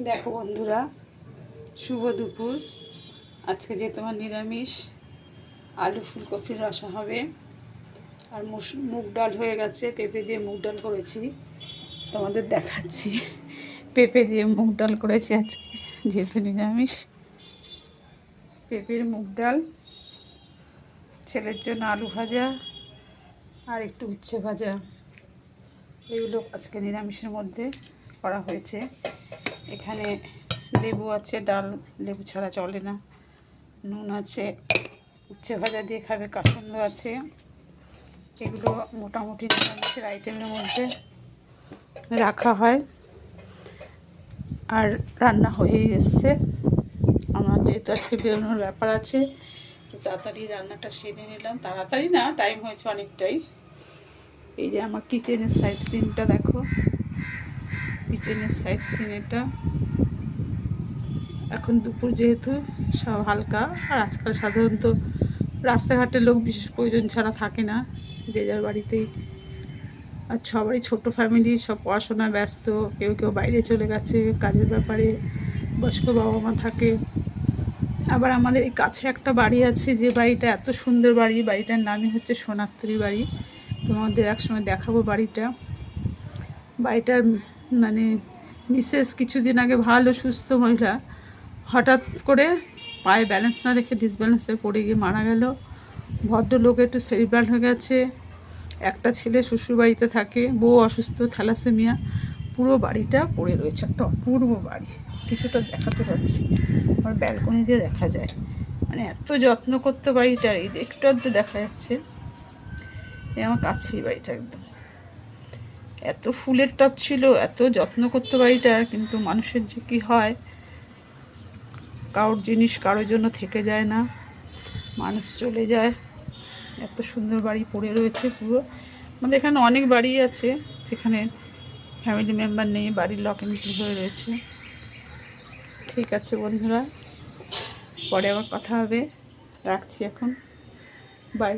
দেখো বন্ধুরা, শুভ দুপুর। আজকে যে তোমার নিরামিষ আলু ফুলকপির রসা হবে, আর মুগ ডাল হয়ে গেছে। পেঁপে দিয়ে মুগ ডাল করেছি, তোমাদের দেখাচ্ছি। পেঁপে দিয়ে মুগ ডাল করেছি আজকে, যেহেতু নিরামিষ। পেঁপের মুগ ডাল, ছেলের জন্য আলু ভাজা আর একটু উচ্ছে ভাজা, এগুলো আজকে নিরামিষের মধ্যে করা হয়েছে। এখানে লেবু আছে, ডাল লেবু ছাড়া চলে না। নুন আছে, উচ্ছে ভাজা দিয়ে খাবে, কাসন্দ আছে। এগুলো মোটামুটি নিরামিষের আইটেমের মধ্যে রাখা হয়। আর রান্না হয়েই এসছে। আমার যেহেতু আজকে বেরোনোর ব্যাপার আছে, একটু তাড়াতাড়ি রান্নাটা সেরে নিলাম। তাড়াতাড়ি না, টাইম হয়েছে অনেকটাই। এই যে আমার কিচেনের সাইড সিনটা দেখো, কিচেনের সাইড সিন এটা। এখন দুপুর যেহেতু সব হালকা, আর আজকাল সাধারণত রাস্তাঘাটে লোক বিশেষ প্রয়োজন ছাড়া থাকে না, যে যার বাড়িতেই। আর সবারই ছোট ফ্যামিলি, সব পড়াশোনায় ব্যস্ত, কেউ কেউ বাইরে চলে গেছে কাজের ব্যাপারে, বয়স্ক বাবা মা থাকে। আবার আমাদের এই কাছে একটা বাড়ি আছে, যে বাড়িটা এত সুন্দর বাড়ি, বাড়িটার নামই হচ্ছে সোনাত্তরী বাড়ি। তোমাদের একসময় দেখাবো বাড়িটা। বাড়িটার মানে মিসেস কিছুদিন আগে, ভালো সুস্থ মহিলা, হঠাৎ করে পায়ে ব্যালেন্স না রেখে ডিসব্যালেন্স হয়ে পড়ে গিয়ে মারা গেল। ভদ্রলোক একটু সেরিব্রাল হয়ে গেছে। একটা ছেলে শ্বশুরবাড়িতে থাকে, বউ অসুস্থ, থ্যালাসেমিয়া। পুরো বাড়িটা পড়ে রয়েছে। একটা অপূর্ব বাড়ি, কিছুটা দেখাতে পাচ্ছি, আমার ব্যালকনি দিয়ে দেখা যায়। মানে এত যত্ন করতে বাড়িটার, এই যে একটু আধটু দেখা যাচ্ছে, এই আমার কাছেই বাড়িটা একদম। এত ফুলের টব ছিল, এত যত্ন করতে বাড়িটার। কিন্তু মানুষের যে কী হয়, কারোর জিনিস কারোর জন্য থেকে যায় না, মানুষ চলে যায়। এত সুন্দর বাড়ি পড়ে রয়েছে পুরো। আমাদের এখানে অনেক বাড়ি আছে যেখানে ফ্যামিলি মেম্বার নেই, বাড়ির লক এন্ড কি হয়ে রয়েছে। ঠিক আছে বন্ধুরা, পরে আবার কথা হবে, রাখছি এখন, বাই।